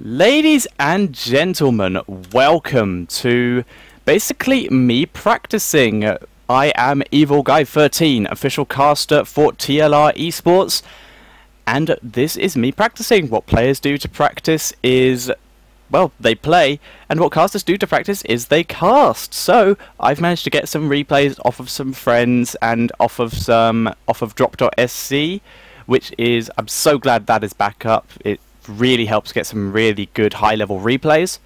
Ladies and gentlemen, welcome to basically me practicing. I am Evil Guy 13, official caster for TLR Esports, and this is me practicing. What players do to practice is, well, they play, and what casters do to practice is they cast. So I've managed to get some replays off of some friends and off of drop.sc, which is, I'm so glad that is back up. It really helps get some really good high-level replays.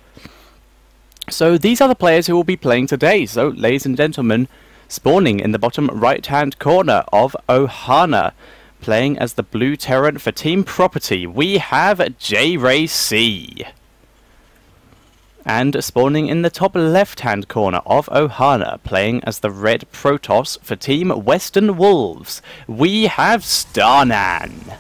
So these are the players who will be playing today. So, ladies and gentlemen, spawning in the bottom right-hand corner of Ohana, playing as the blue Terran for Team Property, we have WWStarNaN. And spawning in the top left-hand corner of Ohana, playing as the red Protoss for Team Western Wolves, we have StarNaN.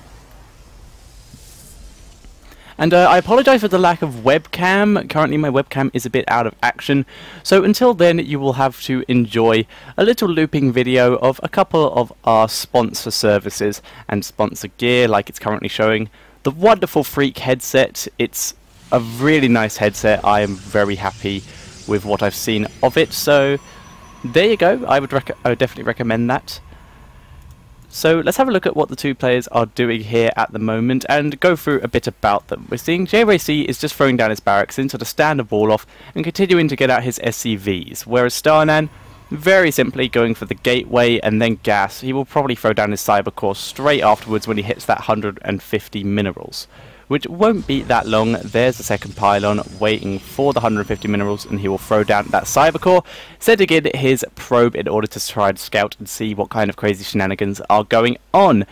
And I apologise for the lack of webcam. Currently my webcam is a bit out of action, so until then you will have to enjoy a little looping video of a couple of our sponsor services and sponsor gear, like it's currently showing the wonderful Freak headset. It's a really nice headset. I am very happy with what I've seen of it, so there you go. I would definitely recommend that. So let's have a look at what the two players are doing here at the moment and go through a bit about them. We're seeing WWStarNaN is just throwing down his barracks into the standard wall off and continuing to get out his SCVs, whereas StarNaN, very simply going for the gateway and then gas. He will probably throw down his cyber core straight afterwards when he hits that 150 minerals, which won't be that long. There's the second pylon waiting for the 150 minerals, and he will throw down that cyber core, setting in his probe in order to try and scout and see what kind of crazy shenanigans are going on.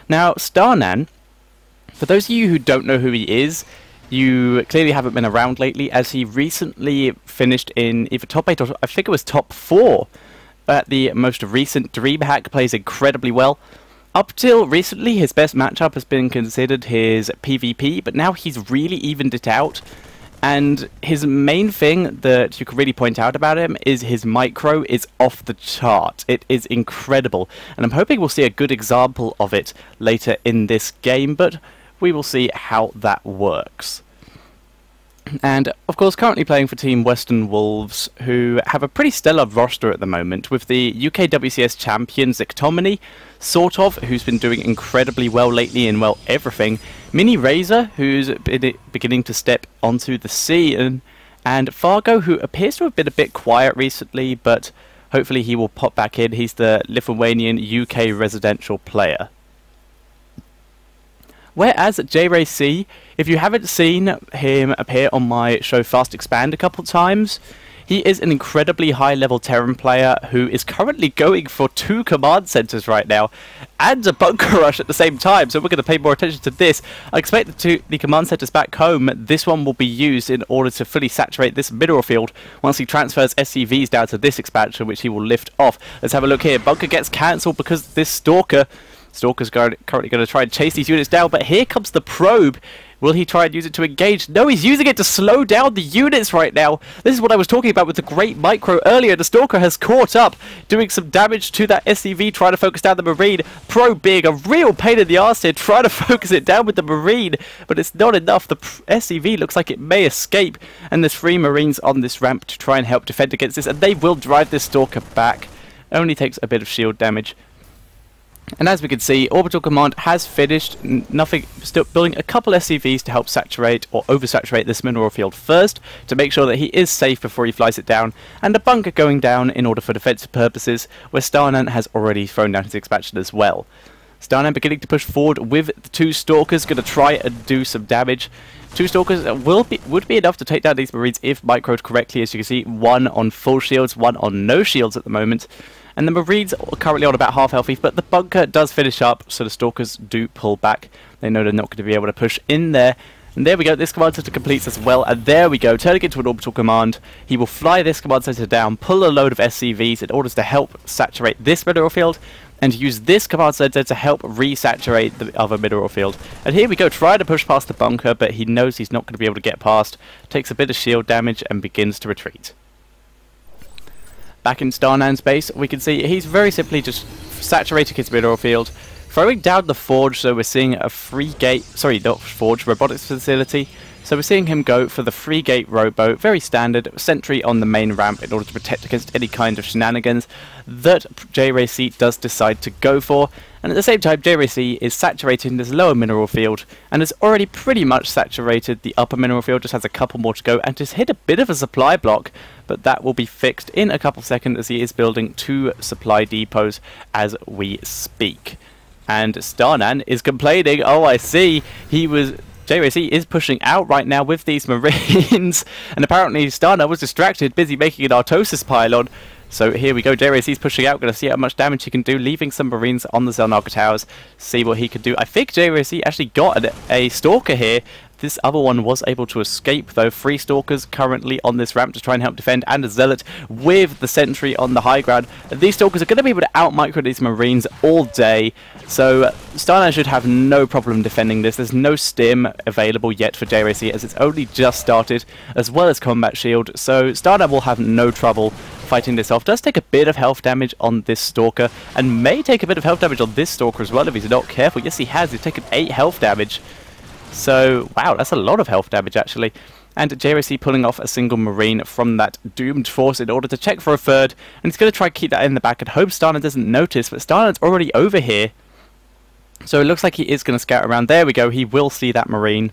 Now, StarNaN, for those of you who don't know who he is, you clearly haven't been around lately, as he recently finished in either top 8 or I think it was top 4 at the most recent DreamHack. Plays incredibly well. Up till recently, his best matchup has been considered his PvP, but now he's really evened it out. And his main thing that you could really point out about him is his micro is off the chart. It is incredible, and I'm hoping we'll see a good example of it later in this game, but we will see how that works. And, of course, currently playing for Team Western Wolves, who have a pretty stellar roster at the moment, with the UK WCS champion Zictomini, sort of, who's been doing incredibly well lately in, well, everything. Mini Razor, who's beginning to step onto the scene, and Fargo, who appears to have been a bit quiet recently, but hopefully he will pop back in. He's the Lithuanian UK residential player. Whereas WWStarNaN, if you haven't seen him appear on my show Fast Expand a couple times, he is an incredibly high-level Terran player who is currently going for 2 command centers right now and a bunker rush at the same time, so we're going to pay more attention to this. I expect the command centers back home, this one will be used in order to fully saturate this mineral field once he transfers SCVs down to this expansion, which he will lift off. Let's have a look here. Bunker gets cancelled because this Stalker's currently going to try and chase these units down, but here comes the probe. Will he try and use it to engage? No, he's using it to slow down the units right now. This is what I was talking about with the great micro earlier. The Stalker has caught up, doing some damage to that SCV, trying to focus down the Marine. Probe being a real pain in the arse here, trying to focus it down with the Marine, but it's not enough. The SCV looks like it may escape, and there's 3 Marines on this ramp to try and help defend against this, and they will drive this Stalker back. Only takes a bit of shield damage. And as we can see, Orbital Command has finished. Still building a couple SCVs to help saturate or oversaturate this mineral field first, to make sure that he is safe before he flies it down, and a bunker going down in order for defensive purposes, where StarNaN has already thrown down his expansion as well. StarNaN beginning to push forward with the 2 Stalkers, going to try and do some damage. 2 Stalkers would be enough to take down these Marines if microed correctly. As you can see, 1 on full shields, 1 on no shields at the moment. And the Marines are currently on about half healthy, but the bunker does finish up, so the Stalkers do pull back. They know they're not going to be able to push in there. And there we go, this command center completes as well, and there we go, turning into an orbital command. He will fly this command center down, pull a load of SCVs in order to help saturate this mineral field, and use this command center to help resaturate the other mineral field. And here we go, trying to push past the bunker, but he knows he's not going to be able to get past, takes a bit of shield damage, and begins to retreat. Back in StarNaN's base, we can see he's very simply just saturating his mineral field, Throwing down the forge, so we're seeing a free gate, sorry, not forge, robotics facility. So we're seeing him go for the free gate rowboat, very standard, sentry on the main ramp in order to protect against any kind of shenanigans that prOpJrayc does decide to go for. And at the same time, prOpJrayc is saturating this lower mineral field and has already pretty much saturated the upper mineral field, just has a couple more to go and just hit a bit of a supply block, but that will be fixed in a couple seconds as he is building 2 supply depots as we speak. And StarNaN is complaining, oh I see, prOpJrayc is pushing out right now with these marines, and apparently StarNaN was distracted, busy making an Artosis pylon. So here we go, prOpJrayc is pushing out, going to see how much damage he can do, leaving some marines on the Xelnaga towers, see what he can do. I think prOpJrayc actually got a Stalker here. This other one was able to escape though. 3 Stalkers currently on this ramp to try and help defend, and a Zealot with the sentry on the high ground. These Stalkers are going to be able to out-micro these marines all day, so StarNaN should have no problem defending this. There's no stim available yet for prOpJrayc as it's only just started, as well as combat shield, so StarNaN will have no trouble fighting this off. Does take a bit of health damage on this Stalker, and may take a bit of health damage on this Stalker as well if he's not careful. Yes, he has. He's taken 8 health damage. So, wow, that's a lot of health damage actually. And prOpJrayc pulling off a single marine from that doomed force in order to check for a third. And he's going to try to keep that in the back and hope StarNaN doesn't notice, but StarNaN's already over here. So it looks like he is going to scout around. There we go, he will see that marine.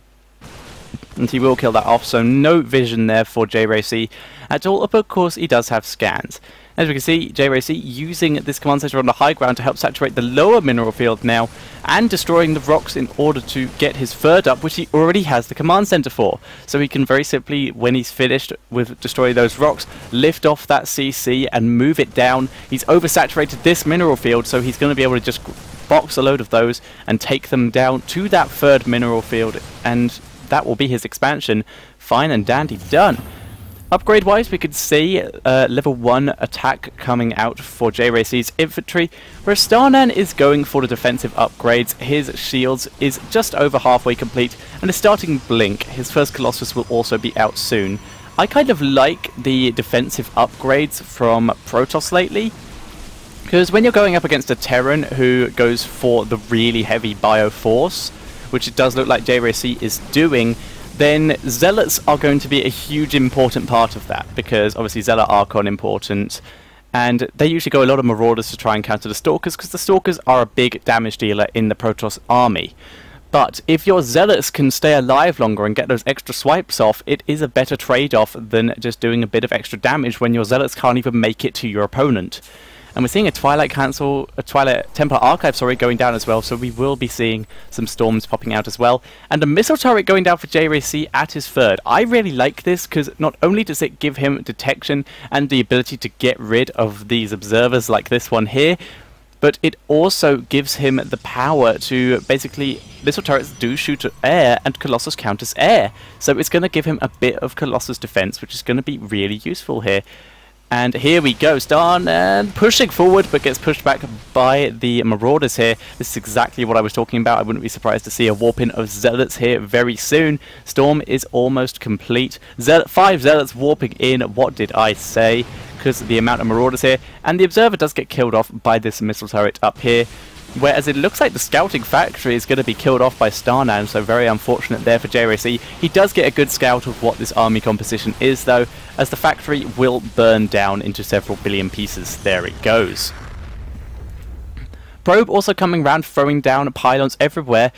And he will kill that off, so no vision there for prOpJrayc at all. But of course, he does have scans. As we can see, prOpJrayc using this command center on the high ground to help saturate the lower mineral field now, and destroying the rocks in order to get his third up, which he already has the command center for. So he can very simply, when he's finished with destroying those rocks, lift off that CC and move it down. He's oversaturated this mineral field, so he's going to be able to just box a load of those and take them down to that third mineral field, and that will be his expansion. Fine and dandy, done. Upgrade wise, we could see level 1 attack coming out for prOpJrayc's infantry, whereas StarNaN is going for the defensive upgrades. His shields is just over halfway complete and is starting blink. His first Colossus will also be out soon. I kind of like the defensive upgrades from Protoss lately, because when you're going up against a Terran who goes for the really heavy Bioforce, which it does look like prOpJrayc is doing, then Zealots are going to be a huge important part of that, because obviously Zealot Archon important, and they usually go a lot of Marauders to try and counter the Stalkers, because the Stalkers are a big damage dealer in the Protoss army. But if your Zealots can stay alive longer and get those extra swipes off, it is a better trade-off than just doing a bit of extra damage when your Zealots can't even make it to your opponent. And we're seeing a Twilight Templar Archive, going down as well, so we will be seeing some storms popping out as well. And a missile turret going down for prOpJrayc at his third. I really like this, because not only does it give him detection and the ability to get rid of these observers like this one here, but it also gives him the power to basically, missile turrets do shoot air and Colossus counters air. So it's going to give him a bit of Colossus defense, which is going to be really useful here. And here we go, StarNaN pushing forward, but gets pushed back by the Marauders here. This is exactly what I was talking about. I wouldn't be surprised to see a warp-in of Zealots here very soon. Storm is almost complete. 5 Zealots warping in, what did I say? Because of the amount of Marauders here. And the Observer does get killed off by this missile turret up here. Whereas it looks like the scouting factory is going to be killed off by StarNaN, so very unfortunate there for prOpJrayc. He does get a good scout of what this army composition is though, as the factory will burn down into several billion pieces. There it goes. Probe also coming round, throwing down pylons everywhere.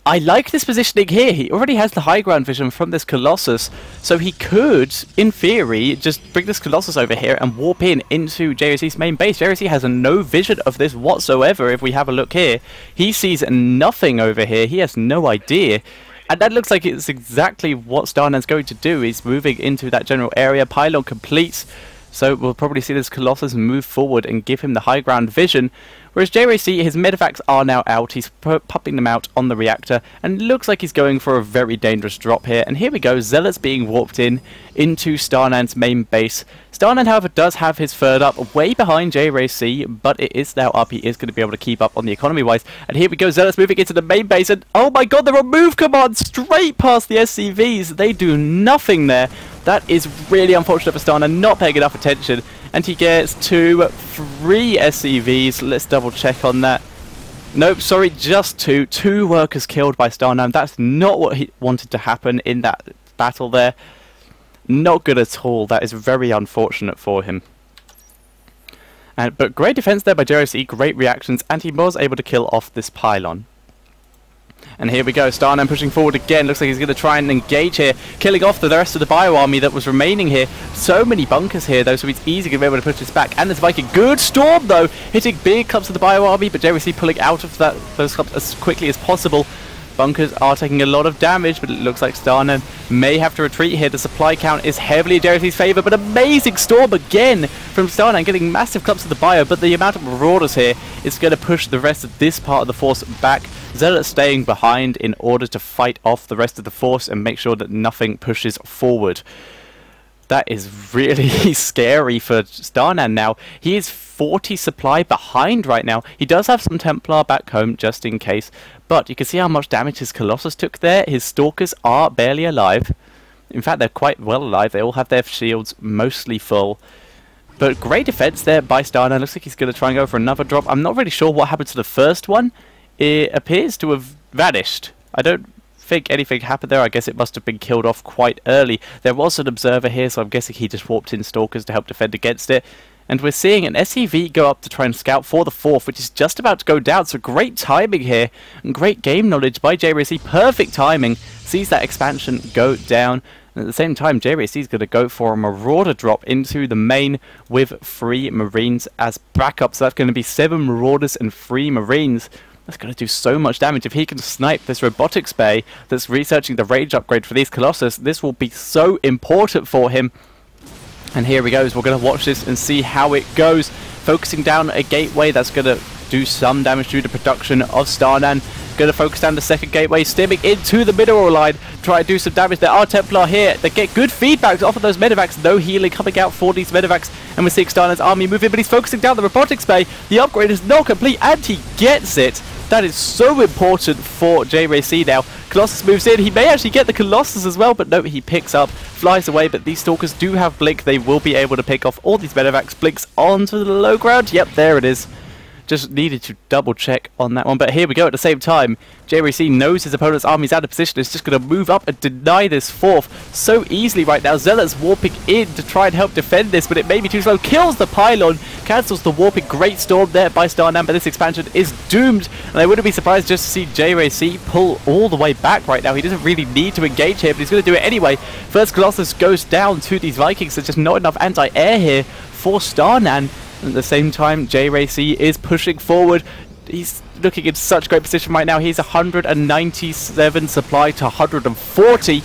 I like this positioning here. He already has the high ground vision from this Colossus, so he could, in theory, just bring this Colossus over here and warp in into prOpJrayc's main base. prOpJrayc has no vision of this whatsoever. If we have a look here, he sees nothing over here. He has no idea. And that looks like it's exactly what StarNaN's going to do. He's moving into that general area. Pylon completes. So we'll probably see this Colossus move forward and give him the high ground vision. Whereas prOpJrayc, his medevacs are now out. He's popping them out on the reactor. And it looks like he's going for a very dangerous drop here. And here we go. Zealots being warped in into StarNaN's main base. StarNaN, however, does have his third up way behind prOpJrayc, but it is now up. He is going to be able to keep up on the economy-wise. And here we go. Zealots moving into the main base. And oh my god, they're on move command straight past the SCVs. They do nothing there. That is really unfortunate for StarNaN, not paying enough attention. And he gets 2, 3 SCVs. Let's double check on that. Nope, sorry, just two. Two workers killed by StarNaN. That's not what he wanted to happen in that battle there. Not good at all. That is very unfortunate for him. But great defense there by WWStarNaN, great reactions, and he was able to kill off this pylon. And here we go, StarNaN pushing forward again. Looks like he's going to try and engage here, killing off the rest of the bio army that was remaining here. So many bunkers here, though, so he's easily going to be able to push this back. And there's Viking. Good storm, though, hitting big clumps of the bio army, but WWStarNaN pulling out of those clumps as quickly as possible. Bunkers are taking a lot of damage, but it looks like StarNaN may have to retreat here. The supply count is heavily in WWStarN's favour, but amazing storm again from StarNaN, getting massive clumps of the bio, but the amount of marauders here is going to push the rest of this part of the force back. Zealot staying behind in order to fight off the rest of the force and make sure that nothing pushes forward. That is really scary for StarNaN now. He is 40 supply behind right now. He does have some Templar back home just in case, but you can see how much damage his Colossus took there. His Stalkers are barely alive. In fact, they're quite well alive. They all have their shields mostly full. But great defense there by StarNaN. Looks like he's going to try and go for another drop. I'm not really sure what happened to the first one. It appears to have vanished. I don't think anything happened there. I guess it must have been killed off quite early. There was an observer here, so I'm guessing he just warped in Stalkers to help defend against it. And we're seeing an SCV go up to try and scout for the fourth, which is just about to go down. So great timing here, and great game knowledge by WWStarN. Perfect timing. Sees that expansion go down. And at the same time, WWStarN is going to go for a Marauder drop into the main with 3 Marines as backup. So that's going to be 7 Marauders and 3 Marines. That's going to do so much damage. If he can snipe this robotics bay that's researching the range upgrade for these Colossus, this will be so important for him. And here he goes. We're going to watch this and see how it goes. Focusing down a gateway that's going to do some damage to the production of StarNaN. Going to focus down the second gateway, stimming into the mineral line. Try to do some damage. There are Templar here. They get good feedback off of those medevacs. No healing coming out for these medevacs. And we're seeing StarNaN's army moving, but he's focusing down the robotics bay. The upgrade is not complete, and he gets it. That is so important for WWStarN now. Colossus moves in. He may actually get the Colossus as well, but no, he picks up, flies away. But these Stalkers do have Blink. They will be able to pick off all these medevacs. Blinks onto the low ground. Yep, there it is. Just needed to double check on that one. But here we go at the same time. WWStarN knows his opponent's army's out of position. It's just going to move up and deny this fourth so easily right now. Zealot's warping in to try and help defend this, but it may be too slow. Kills the pylon. Cancels the warping. Great storm there by StarNaN, but this expansion is doomed. And I wouldn't be surprised just to see WWStarN pull all the way back right now. He doesn't really need to engage here, but he's going to do it anyway. First Colossus goes down to these Vikings. There's just not enough anti-air here for StarNaN. At the same time, WWStarN is pushing forward. He's looking in such great position right now. He's 197 supply to 140.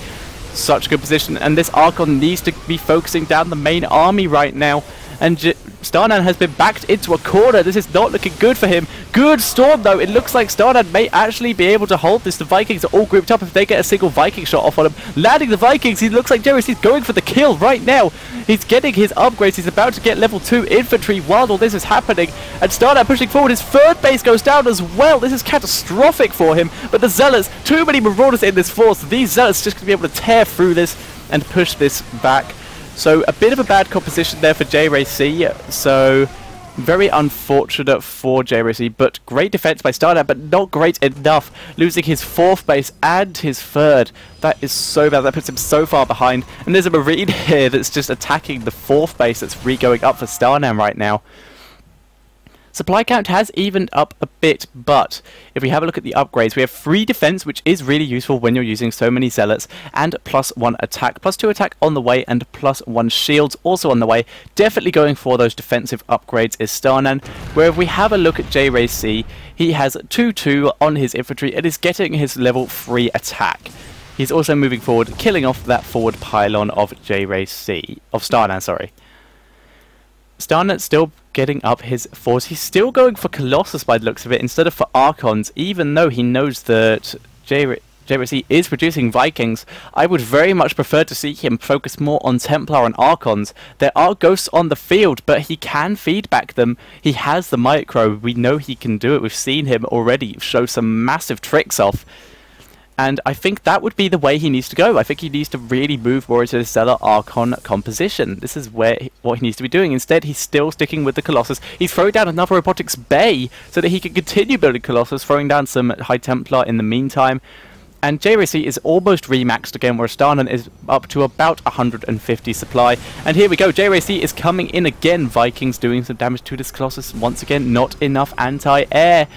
Such good position. And this Archon needs to be focusing down the main army right now. And StarNaN has been backed into a corner. This is not looking good for him. Good storm, though. It looks like StarNaN may actually be able to hold this. The Vikings are all grouped up. If they get a single Viking shot off on him, landing the Vikings, he looks like WWStarN's going for the kill right now. He's getting his upgrades. He's about to get level 2 infantry while all this is happening. And StarNaN pushing forward. His third base goes down as well. This is catastrophic for him. But the Zealots, too many Marauders in this force. These Zealots just going to be able to tear through this and push this back. So a bit of a bad composition there for WWStarN. So very unfortunate for WWStarN, but great defense by StarNaN, but not great enough. Losing his 4th base and his 3rd. That is so bad. That puts him so far behind. And there's a Marine here that's just attacking the 4th base that's re-going up for StarNaN right now. Supply count has evened up a bit, but if we have a look at the upgrades, we have 3 defense, which is really useful when you're using so many Zealots, and +1 attack, +2 attack on the way, and +1 shields also on the way. Definitely going for those defensive upgrades is StarNaN, where if we have a look at WWStarN, he has 2-2 on his infantry and is getting his level 3 attack. He's also moving forward, killing off that forward pylon of StarNaN, sorry. StarNaN still getting up his force. He's still going for Colossus by the looks of it instead of for Archons, even though he knows that WWStarN is producing Vikings. I would very much prefer to see him focus more on Templar and Archons. There are ghosts on the field, but he can feedback them. He has the micro. We know he can do it. We've seen him already show some massive tricks off. And I think that would be the way he needs to go. I think he needs to really move more into the Stellar Archon composition. This is what he needs to be doing. Instead, he's still sticking with the Colossus. He's throwing down another Robotics Bay so that he can continue building Colossus, throwing down some High Templar in the meantime. And JRayC is almost remaxed again, where StarNaN is up to about 150 supply. And here we go, JRayC is coming in again. Vikings doing some damage to this Colossus. Once again, not enough anti-air.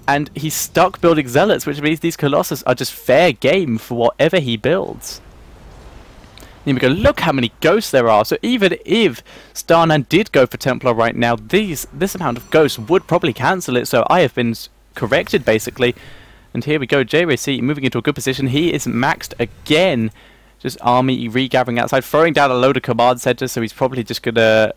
And he's stuck building Zealots, which means these Colossus are just fair game for whatever he builds. Here we go, look how many ghosts there are. So even if StarNaN did go for Templar right now, this amount of ghosts would probably cancel it. So I have been corrected, basically. And here we go, JRayC moving into a good position. He is maxed again. Just army regathering outside, throwing down a load of command centers. So he's probably just going to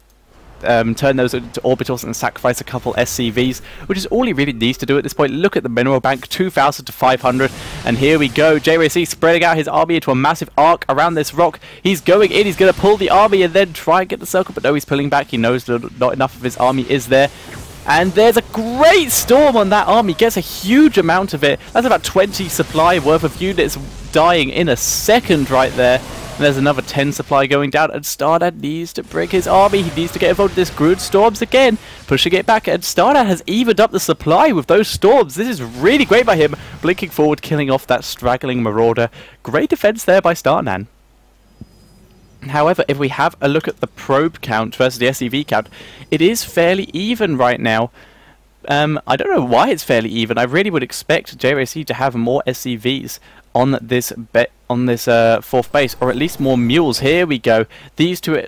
turn those into orbitals and sacrifice a couple SCVs, which is all he really needs to do at this point. Look at the mineral bank, 2,000 to 500. And here we go, JRayC spreading out his army into a massive arc around this rock. He's going in, he's going to pull the army and then try and get the circle, but no, he's pulling back. He knows that not enough of his army is there. And there's a great storm on that army. Gets a huge amount of it. That's about 20 supply worth of units dying in a second right there. And there's another 10 supply going down. And StarNaN needs to break his army. He needs to get involved in this Groot storms again. Pushing it back. And StarNaN has evened up the supply with those storms. This is really great by him. Blinking forward, killing off that straggling marauder. Great defense there by StarNaN. However, if we have a look at the probe count versus the SCV count, it is fairly even right now. I don't know why it's fairly even. I really would expect JRayC to have more SCVs on this fourth base, or at least more mules. Here we go. These two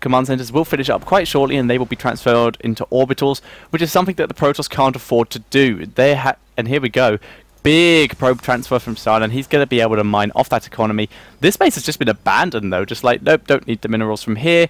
command centers will finish up quite shortly, and they will be transferred into orbitals, which is something that the Protoss can't afford to do. And here we go. Big probe transfer from StarNaN. He's going to be able to mine off that economy. This base has just been abandoned, though. Just like, nope, don't need the minerals from here.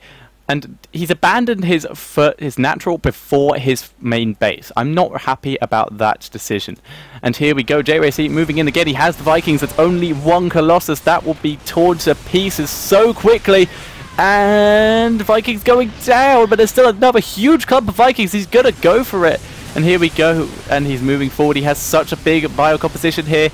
And he's abandoned his natural before his main base. I'm not happy about that decision. And here we go, JRayC moving in again. He has the Vikings. It's only one Colossus. That will be torn to pieces so quickly. And Vikings going down, but there's still another huge clump of Vikings. He's going to go for it. And here we go, and he's moving forward. He has such a big bio composition here.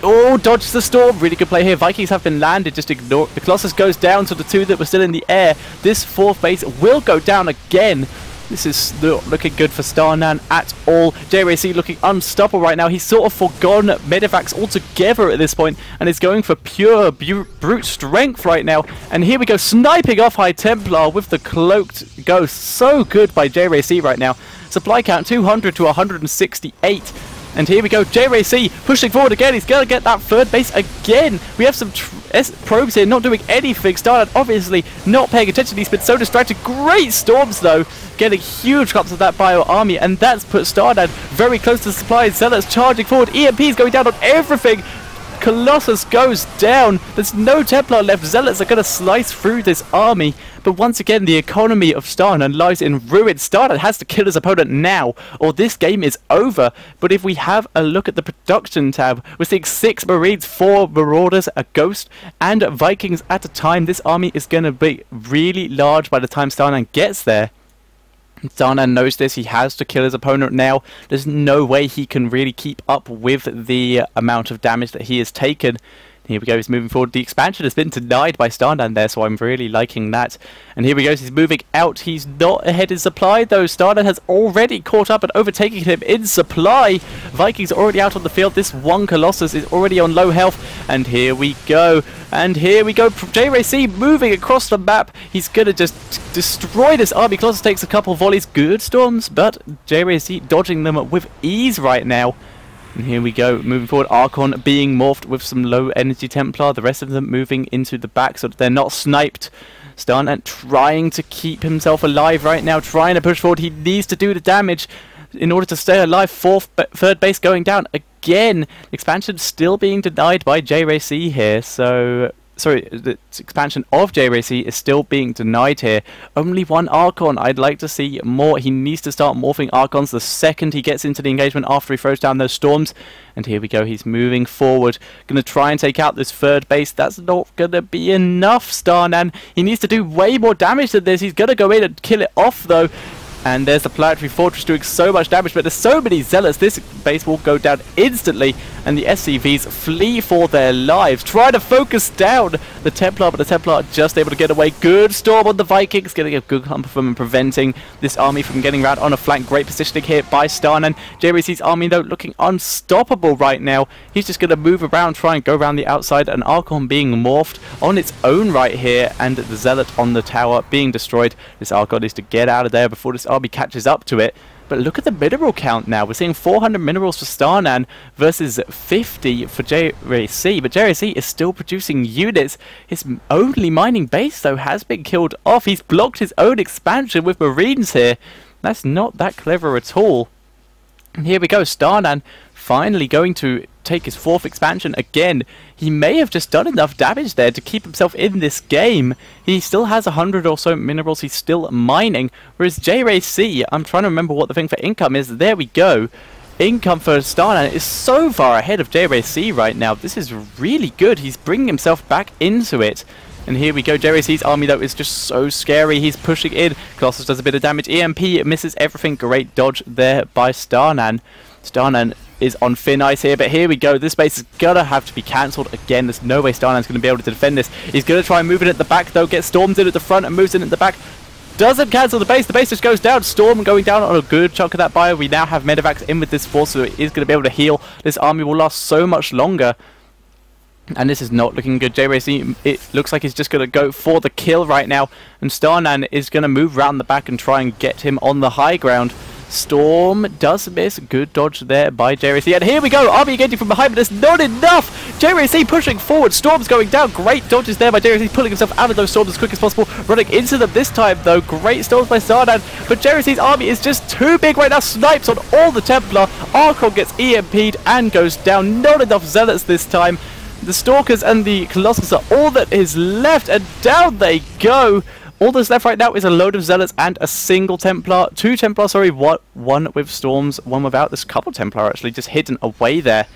Oh, dodges the storm. Really good play here. Vikings have been landed. Just ignore. The Colossus goes down to the two that were still in the air. This fourth base will go down again. This is not looking good for StarNaN at all. JRayC looking unstoppable right now. He's sort of forgone Medivacs altogether at this point and is going for pure brute strength right now. And here we go, sniping off High Templar with the cloaked ghost. So good by JRayC right now. Supply count 200 to 168. And here we go, JRayC pushing forward again. He's going to get that third base again. We have some probes here not doing anything. StarNaN obviously not paying attention. He's been so distracted. Great storms, though. Getting huge clumps of that bio army. And that's put StarNaN very close to the supply. Zealots charging forward. EMP's going down on everything. Colossus goes down. There's no Templar left. Zealots are going to slice through this army. But once again, the economy of StarNaN lies in ruin. StarNaN has to kill his opponent now, or this game is over. But if we have a look at the production tab, we're seeing 6 Marines, 4 Marauders, a Ghost, and Vikings at a time. This army is going to be really large by the time StarNaN gets there. StarNaN knows this. He has to kill his opponent now. There's no way he can really keep up with the amount of damage that he has taken. Here we go, he's moving forward. The expansion has been denied by StarNaN there, so I'm really liking that. And here we go, he's moving out. He's not ahead in supply, though. StarNaN has already caught up and overtaken him in supply. Vikings are already out on the field. This one Colossus is already on low health. And here we go. And here we go. JRayC moving across the map. He's going to just destroy this army. Colossus takes a couple volleys. Good storms, but JRayC dodging them with ease right now. And here we go, moving forward, Archon being morphed with some low energy Templar, the rest of them moving into the back so that they're not sniped. StarNaN trying to keep himself alive right now, trying to push forward. He needs to do the damage in order to stay alive. Third base going down again. Expansion still being denied by JRayC here, so... Sorry, the expansion of JRayC is still being denied here. Only one Archon. I'd like to see more. He needs to start morphing Archons the second he gets into the engagement after he throws down those storms. And here we go. He's moving forward. Going to try and take out this third base. That's not going to be enough, StarNaN. He needs to do way more damage than this. He's going to go in and kill it off, though. And there's the Planetary Fortress doing so much damage, but there's so many Zealots, this base will go down instantly, and the SCVs flee for their lives, trying to focus down the Templar, but the Templar are just able to get away. Good storm on the Vikings, getting a good hump of them and preventing this army from getting around on a flank. Great positioning here by StarNaN. JRayC's army, though, looking unstoppable right now. He's just going to move around, try and go around the outside, and Archon being morphed on its own right here, and the Zealot on the tower being destroyed. This Archon needs to get out of there before this army catches up to it. But look at the mineral count now. We're seeing 400 minerals for StarNaN versus 50 for JRayC. But JRayC is still producing units. His only mining base, though, has been killed off. He's blocked his own expansion with Marines here. That's not that clever at all. And here we go. StarNaN finally going to take his 4th expansion again. He may have just done enough damage there to keep himself in this game. He still has 100 or so minerals he's still mining, whereas JRayC, I'm trying to remember what the thing for income is. There we go. Income for StarNaN is so far ahead of JRayC right now. This is really good. He's bringing himself back into it. And here we go. JRayC's army, though, is just so scary. He's pushing in. Colossus does a bit of damage. EMP misses everything. Great dodge there by StarNaN. StarNaN is on thin ice here, but here we go. This base is gonna have to be cancelled again. There's no way StarNaN's gonna be able to defend this. He's gonna try and move it at the back, though. Gets Storms in at the front and moves in at the back. Doesn't cancel the base. The base just goes down. Storm going down on a good chunk of that bio. We now have Medivacs in with this force, so it is gonna be able to heal. This army will last so much longer. And this is not looking good. JRayC, it looks like he's just going to go for the kill right now. And StarNaN is going to move around the back and try and get him on the high ground. Storm does miss. Good dodge there by JRayC. And here we go. Army engaging from behind, but it's not enough. JRayC pushing forward. Storm's going down. Great dodges there by JRayC, pulling himself out of those storms as quick as possible. Running into them this time, though. Great storms by StarNaN. But JRayC's army is just too big right now. Snipes on all the Templar. Archon gets EMP'd and goes down. Not enough Zealots this time. The Stalkers and the Colossus are all that is left, and down they go. All that's left right now is a load of Zealots and a single Templar. 2 Templar, sorry, one with Storms, one without. This couple Templar actually just hidden away there.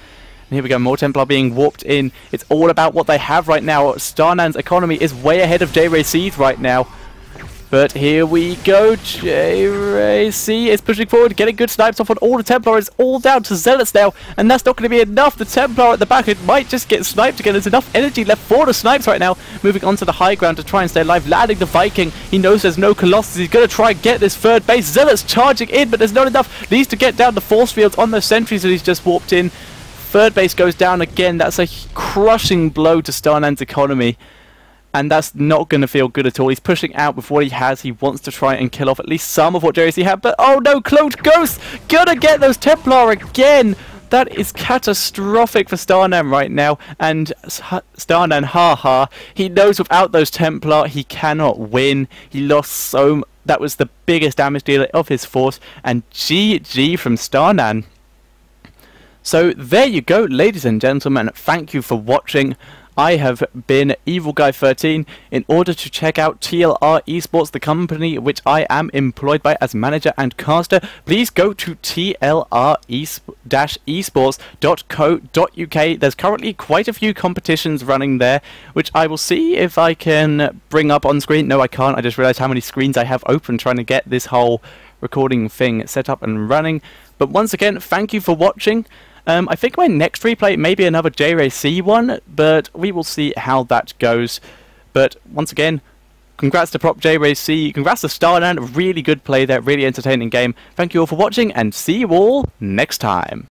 And here we go, more Templar being warped in. It's all about what they have right now. StarNaN's economy is way ahead of JRayC's right now. But here we go. JRayC is pushing forward, getting good snipes off on all the Templar. It's all down to Zealots now, and that's not going to be enough. The Templar at the back, it might just get sniped again. There's enough energy left for the snipes right now. Moving on to the high ground to try and stay alive. Landing the Viking. He knows there's no Colossus. He's going to try and get this 3rd base. Zealots charging in, but there's not enough. Needs to get down the force fields on those sentries that he's just warped in. 3rd base goes down again. That's a crushing blow to StarNaN's economy. And that's not going to feel good at all. He's pushing out with what he has. He wants to try and kill off at least some of what JRayC had. But oh no, Cloaked Ghost! Gonna get those Templar again! That is catastrophic for StarNaN right now. And StarNaN, haha, he knows without those Templar he cannot win. He lost so... That was the biggest damage dealer of his force. And GG from StarNaN. So there you go, ladies and gentlemen. Thank you for watching. I have been Evil Guy 13. In order to check out TLR Esports, the company which I am employed by as manager and caster, please go to tlr-esports.co.uk. There's currently quite a few competitions running there, which I will see if I can bring up on screen. No, I can't. I just realized how many screens I have open trying to get this whole recording thing set up and running. But once again, thank you for watching. I think my next replay may be another JRayC one, but we will see how that goes. But once again, congrats to prOpJrayc, congrats to StarNaN, really good play there, really entertaining game. Thank you all for watching, and see you all next time.